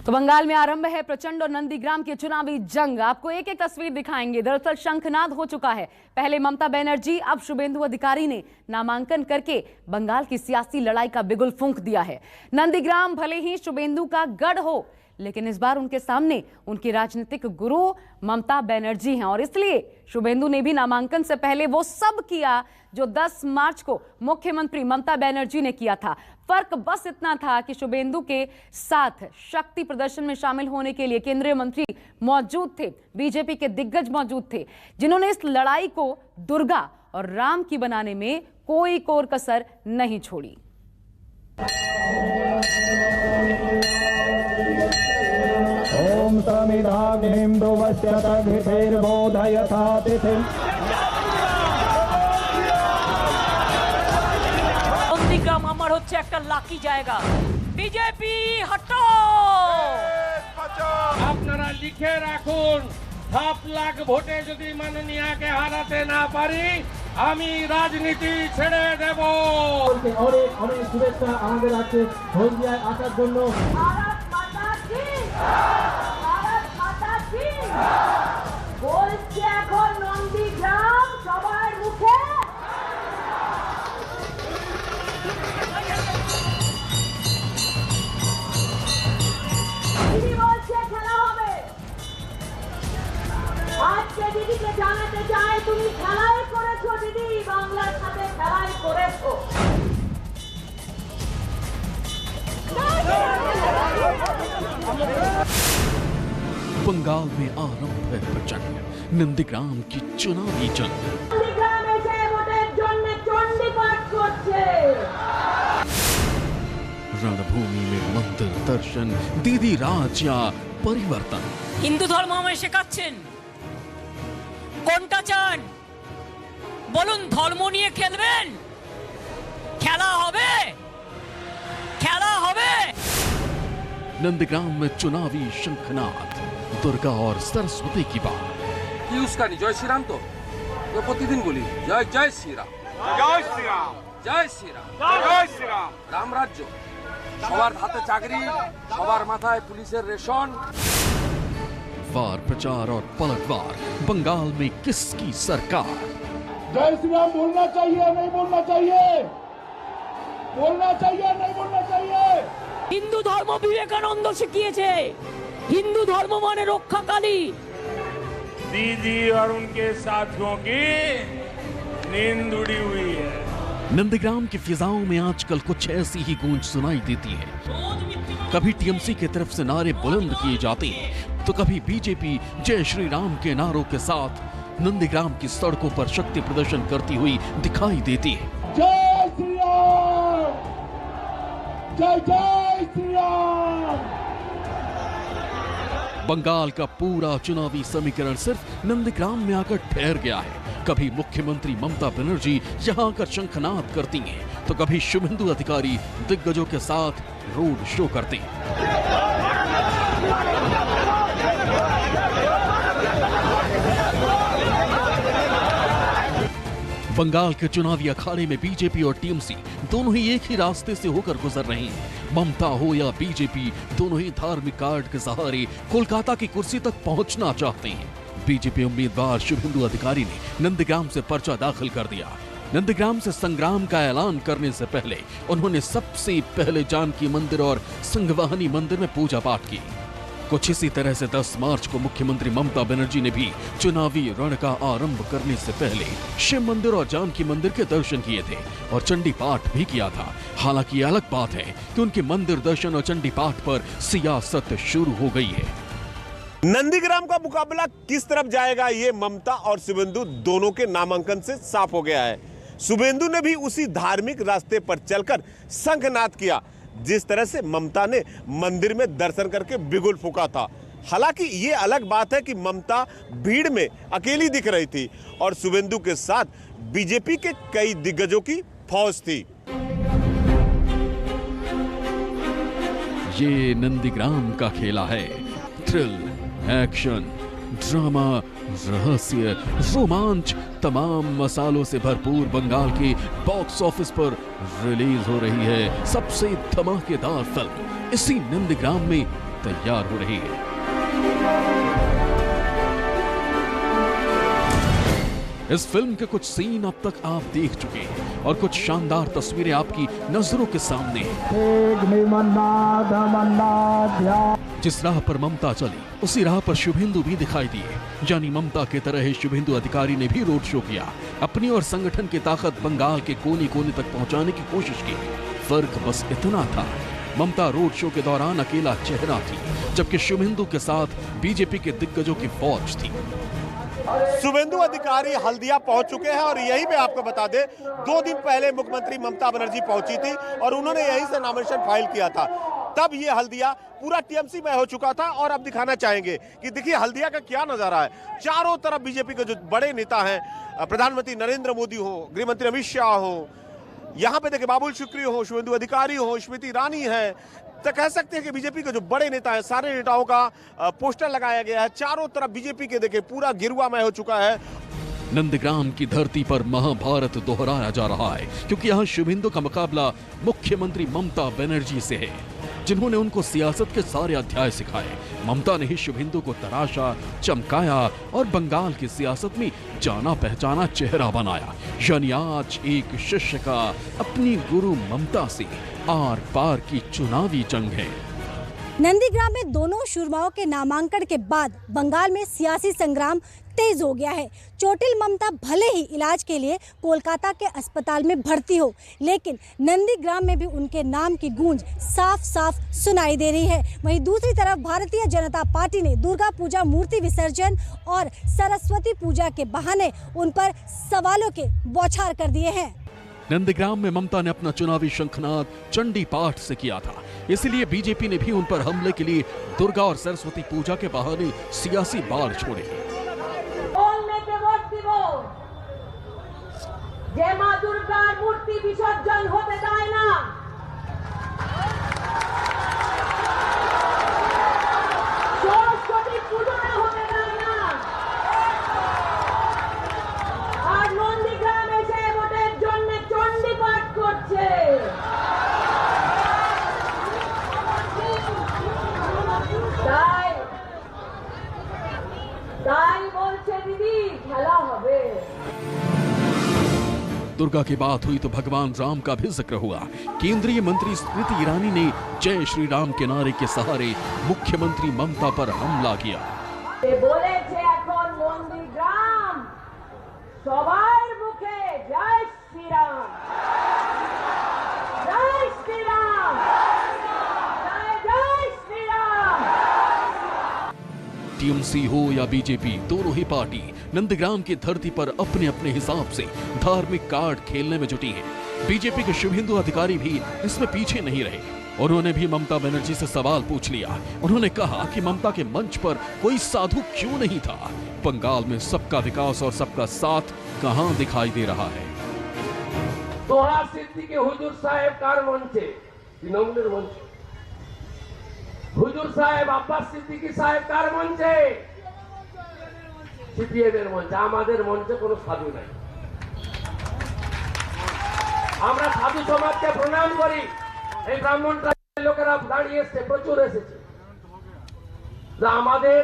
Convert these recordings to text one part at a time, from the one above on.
तो बंगाल में आरंभ है प्रचंड और नंदीग्राम की चुनावी जंग। आपको एक एक तस्वीर दिखाएंगे। दरअसल शंखनाद हो चुका है। पहले ममता बनर्जी, अब शुभेंदु अधिकारी ने नामांकन करके बंगाल की सियासी लड़ाई का बिगुल फूंक दिया है। नंदीग्राम भले ही शुभेंदु का गढ़ हो, लेकिन इस बार उनके सामने उनकी राजनीतिक गुरु ममता बनर्जी हैं और इसलिए शुभेंदु ने भी नामांकन से पहले वो सब किया जो 10 मार्च को मुख्यमंत्री ममता बनर्जी ने किया था। फर्क बस इतना था कि शुभेंदु के साथ शक्ति प्रदर्शन में शामिल होने के लिए केंद्रीय मंत्री मौजूद थे, बीजेपी के दिग्गज मौजूद थे, जिन्होंने इस लड़ाई को दुर्गा और राम की बनाने में कोई कोर कसर नहीं छोड़ी। ओम নন্দীগ্রাম আমার হচ্ছে একটা লাকি জায়গা। বিজেপি হটো। আপনারা লিখে রাখুন, 7 লাখ ভোটে যদি মাননীয়াকে হারাতে না পারি আমি রাজনীতি ছেড়ে দেব। অনেক অনেক শুভেচ্ছা আমাদের আছে হলদিয়ায় আসার জন্য। ভারত মাতা কি, ভারত মাতা কি বলছে এখন নন্দীগ্রাম সবার মুখে। দিদি বলছে খেলা হবে। আজকে দিদিকে জানাতে চাই তুমি খেলাই করেছো দিদি, বাংলার সাথে খেলাই করেছো। बंगाल में आरंभ है प्रचंड नंदीग्राम की चुनावी जंग। নন্দীগ্রামে যে ভোটের জন্য চণ্ডীপাঠ করছে। रणभूमि में मंदिर दर्शन, दीदी राज या परिवर्तन। হিন্দু ধর্ম আমায় শেখাচ্ছেন, কোনটা চান বলুন? ধর্ম নিয়ে খেলবেন? খেলা হবে, খেলা হবে। नंदीग्राम में चुनावी शंखनाद, दुर्गा और सरस्वती की बात। কি উস্কানি? জয় শ্রীরাম তো প্রতিদিন বলি জয় জয় শ্রীরাম, জয় শ্রীরাম, জয় শ্রীরাম, জয় শ্রীরাম। রাম রাজ্য, সবার হাতে চাকরি, সবার মাথায় পুলিশের রেশন। वार प्रचार और पलटवार, बंगाल में किसकी सरकार? जय श्री राम बोलना चाहिए नहीं बोलना चाहिए, बोलना चाहिए नहीं बोलना चाहिए। হিন্দু ধর্ম বিবেকানন্দ শিখিয়েছে, হিন্দু ধর্ম মানে রক্ষাকালী। दीदी और उनके साथियों की नींद उड़ी हुई है। नंदीग्राम की फिजाओं में आजकल कुछ ऐसी ही गूंज सुनाई देती है। कभी टीएमसी की तरफ से नारे बुलंद किए जाते हैं, तो कभी बीजेपी जय श्री राम के नारों के साथ नंदीग्राम की सड़कों पर शक्ति प्रदर्शन करती हुई दिखाई देती है। जय श्री राम, जय जय श्री राम। बंगाल का पूरा चुनावी समीकरण सिर्फ नंदीग्राम में आकर ठहर गया है। कभी मुख्यमंत्री ममता बनर्जी यहां आकर शंखनाद करती हैं, तो कभी शुभेंदु अधिकारी दिग्गजों के साथ रोड शो करते हैं। बंगाल के चुनावी अखाड़े में बीजेपी और टीएमसी दोनों ही एक ही रास्ते से होकर गुजर रहे हैं। ममता हो या बीजेपी, दोनों ही धार्मिक कार्ड के सहारे कोलकाता की कुर्सी तक पहुंचना चाहते हैं। बीजेपी उम्मीदवार शुभेंदु अधिकारी ने नंदीग्राम से पर्चा दाखिल कर दिया। नंदीग्राम से संग्राम का ऐलान करने से पहले उन्होंने सबसे पहले जानकी मंदिर और संगवाहनी मंदिर में पूजा पाठ की। कुछ इसी तरह से 10 मार्च को मुख्यमंत्री ममता बनर्जी ने भी चुनावी रण का आरंभ करने से पहले शिव मंदिर और जानकी मंदिर के दर्शन किए थे और चंडी पाठ भी किया था। हालांकि ये अलग बात है कि उनके मंदिर दर्शन और चंडी पाठ पर सियासत शुरू हो गई है। नंदीग्राम का मुकाबला किस तरफ जाएगा, ये ममता और शुभेंदु दोनों के नामांकन से साफ हो गया है। शुभेंदु ने भी उसी धार्मिक रास्ते पर चलकर शंखनाद किया जिस तरह से ममता ने मंदिर में दर्शन करके बिगुल फूंका था। हालांकि ये अलग बात है कि ममता भीड़ में अकेली दिख रही थी और शुभेंदु के साथ बीजेपी के कई दिग्गजों की फौज थी। ये नंदीग्राम का खेला है। थ्रिल, एक्शन, ड्रामा, रहस्य, रोमांच, तमाम मसालों से भरपूर बंगाल के बॉक्स ऑफिस पर रिलीज हो रही है सबसे धमाकेदार फिल्म। इसी नंदीग्राम में तैयार हो रही है। इस फिल्म के कुछ सीन अब तक आप देख चुके हैं और कुछ शानदार तस्वीरें आपकी नजरों के सामने हैं। जिस राह पर ममता चली उसी राह पर शुभेंदु भी दिखाई दिए, यानी ममता की तरह ही शुभेंदु अधिकारी ने भी रोड शो किया, अपनी और संगठन की ताकत बंगाल के कोने कोने तक पहुंचाने की कोशिश की। फर्क बस इतना था, ममता रोड शो के दौरान अकेला चेहरा थी, जबकि शुभेंदु के साथ बीजेपी के दिग्गजों की फौज थी। शुभेंदु अधिकारी हल्दिया पहुंच चुके हैं और यहीं पे आपको बता दें 2 दिन पहले मुख्यमंत्री ममता बनर्जी पहुंची थी और उन्होंने यहीं से नामिनेशन फाइल किया था। तब ये हल्दिया पूरा टीएमसी में हो चुका था और अब दिखाना चाहेंगे कि देखिए हल्दिया का क्या नजारा है। चारों तरफ बीजेपी के जो बड़े नेता हैं, प्रधानमंत्री नरेंद्र मोदी हो, गृह मंत्री अमित शाह हो, यहाँ पे देखिए बाबुल सुप्रियो हो, शुभेंदु अधिकारी हो, स्मृति ईरानी है, तो कह सकते हैं कि बीजेपी के जो बड़े नेता हैं सारे नेताओं का पोस्टर लगाया गया है। चारों तरफ बीजेपी के देखिए पूरा गिरुआमय हो चुका है। नंदग्राम की धरती पर महाभारत दोहराया जा रहा है, क्योंकि यहाँ शुभेंदु का मुकाबला मुख्यमंत्री ममता बनर्जी से है, जिन्होंने उनको सियासत के सारे अध्याय सिखाए। ममता ने ही शुभेंदु को तराशा, चमकाया और बंगाल की सियासत में जाना पहचाना चेहरा बनाया। यानी आज एक शिष्य का अपनी गुरु ममता से आर पार की चुनावी जंग है। नंदीग्राम में दोनों शुरमाओं के नामांकन के बाद बंगाल में सियासी संग्राम तेज हो गया है। चोटिल ममता भले ही इलाज के लिए कोलकाता के अस्पताल में भर्ती हो, लेकिन नंदीग्राम में भी उनके नाम की गूंज साफ साफ सुनाई दे रही है। वहीं दूसरी तरफ भारतीय जनता पार्टी ने दुर्गा पूजा मूर्ति विसर्जन और सरस्वती पूजा के बहाने उन पर सवालों के बौछार कर दिए हैं। नंदग्राम में ममता ने अपना चुनावी शंखनाद चंडी पाठ से किया था, इसलिए बीजेपी ने भी उन पर हमले के लिए दुर्गा और सरस्वती पूजा के बहाने सियासी बाढ़ छोड़े। बोलने के वक्त दिबो जे मां दुर्गार मूर्ति विसर्जन होते देয় না, सरस्वती पूजा होते দেয় না, আর নন্দীগ্রাম এসে ভোটের জন্য চণ্ডী পাঠ করছে। তাই বলছে দিদি খেলা হবে। दुर्गा की बात हुई तो भगवान राम का भी जिक्र हुआ। केंद्रीय मंत्री स्मृति ईरानी ने जय श्री राम के नारे के सहारे मुख्यमंत्री ममता पर हमला किया। বলেছে এখন নন্দীগ্রাম সবার মুখে জয় শ্রীরাম, জয় শ্রীরাম, জয় জয় শ্রীরাম। टीएमसी हो या बीजेपी, दोनों ही पार्टी नंदग्राम की धरती पर अपने अपने हिसाब से धार्मिक कार्ड खेलने में जुटी है। बीजेपी के शुभेंदु अधिकारी भी इसमें पीछे नहीं रहे। उन्होंने भी ममता बनर्जी से सवाल पूछ लिया। उन्होंने कहा कि ममता के मंच पर कोई साधु क्यों नहीं था? बंगाल में सबका विकास और सबका साथ कहां दिखाई दे रहा है? তোহা সিদ্দিকী হুজুর সাহেব কার মঞ্চে? তৃণমূলের মঞ্চে। হুজুর সাহেব আব্বাস সিদ্দিকী সাহেব কার মঞ্চে? সিপিএমের মঞ্চে। আমাদের মঞ্চে কোনো সাধু নাই। আমরা সাধু সমাজকে প্রণাম করি। এই ব্রাহ্মণ লোকেরা দাঁড়িয়ে এসেছে, প্রচুর এসেছে। আমাদের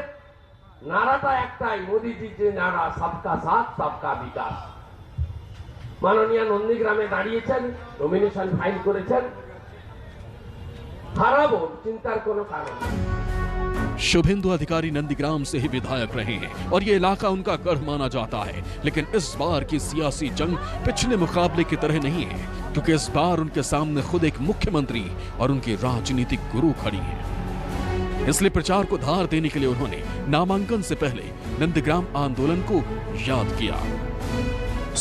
নারাটা একটাই, মোদিজির যে নারা সবকা সাথ সবকা বিকাশ। মাননীয় নন্দীগ্রামে দাঁড়িয়েছেন, নমিনেশন ফাইল করেছেন, হারাবো চিন্তার কোনো কারণ নেই। शुभेंदु अधिकारी नंदीग्राम से ही विधायक रहे हैं और ये इलाका उनका गढ़ माना जाता है। लेकिन इस बार की सियासी जंग पिछले मुकाबले की तरह नहीं है, क्योंकि इस बार उनके सामने खुद एक मुख्यमंत्री और उनकी राजनीतिक गुरु खड़ी है। इसलिए प्रचार को धार देने के लिए उन्होंने नामांकन से पहले नंदीग्राम आंदोलन को याद किया।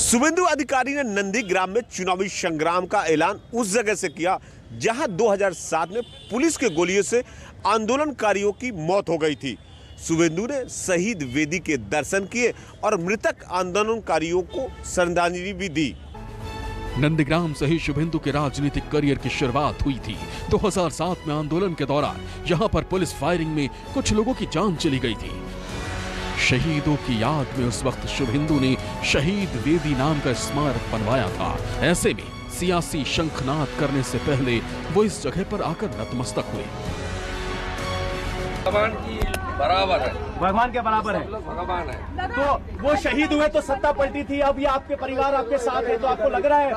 शुभेंदु अधिकारी ने नंदीग्राम में चुनावी संग्राम का ऐलान उस जगह से किया जहां 2007 में पुलिस के गोलियों से आंदोलनकारियों की मौत हो गई थी। शुभेंदु ने शहीद वेदी के दर्शन किए और मृतक आंदोलनकारियों को श्रद्धांजलि भी दी। नंदीग्राम से ही शुभेंदु के राजनीतिक करियर की शुरुआत हुई थी। 2007 में आंदोलन के दौरान यहां पर पुलिस फायरिंग में कुछ लोगों की जान चली गई थी। शहीदों की याद में उस वक्त शुभेंदु ने शहीद वेदी नाम का स्मारक बनवाया था। ऐसे में सियासी शंखनाद करने से पहले वो इस जगह पर आकर नतमस्तक हुए। भगवान की बराबर है, भगवान के बराबर है। सब लोग भगवान है। तो वो शहीद हुए तो सत्ता पलटी थी, अब ये आपके परिवार आपके साथ है, तो आपको लग रहा है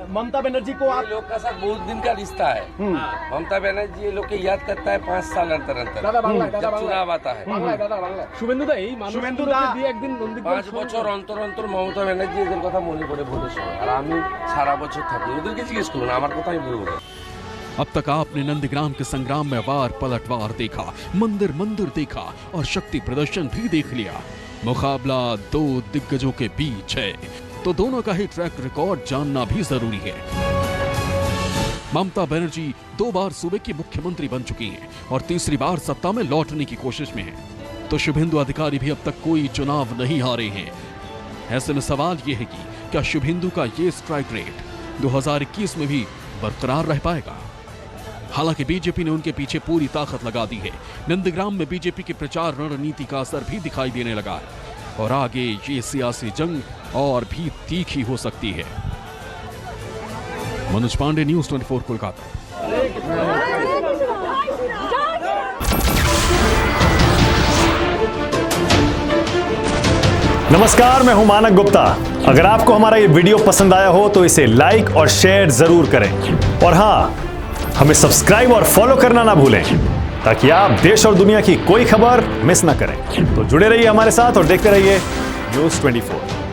ममता बनर्जी को आप ये लोग का साथ बहुत दिन का रिश्ता है। ममता बनर्जी ये लोग के याद करता है 5 साल अंतर जब चुनाव आता है। शुभेंदु दा 5 বছর অন্তর অন্তর মমতা ব্যানার্জি এদের কথা মনে পড়ে ভোটের সময়, আর আমি সারা বছর থাকি। ওদেরকে জিজ্ঞেস করুন, আমার কথাই বলবো। अब तक आपने नंदीग्राम के संग्राम में वार पलटवार देखा, मंदिर मंदिर देखा और शक्ति प्रदर्शन भी देख लिया। मुकाबला दो दिग्गजों के बीच है, तो दोनों का ही ट्रैक रिकॉर्ड जानना भी जरूरी है। ममता बनर्जी 2 बार सूबे की मुख्यमंत्री बन चुकी हैं और तीसरी बार सत्ता में लौटने की कोशिश में हैं। तो शुभेंदु अधिकारी भी अब तक कोई चुनाव नहीं हारे हैं। ऐसे में सवाल यह है कि क्या शुभेंदु का ये स्ट्राइक रेट 2021 में भी बरकरार रह पाएगा? हालांकि बीजेपी ने उनके पीछे पूरी ताकत लगा दी है। नंदीग्राम में बीजेपी की प्रचार रणनीति का असर भी दिखाई देने लगा है और आगे ये सियासी जंग और भी तीखी हो सकती है। मनोज पांडे, न्यूज़ 24 कोलकाता। नमस्कार, मैं हूं मानक गुप्ता। अगर आपको हमारा ये वीडियो पसंद आया हो तो इसे लाइक और शेयर जरूर करें और हाँ, हमें सब्सक्राइब और फॉलो करना ना भूलें ताकि आप देश और दुनिया की कोई खबर मिस ना करें। तो जुड़े रहिए हमारे साथ और देखते रहिए न्यूज़ 24।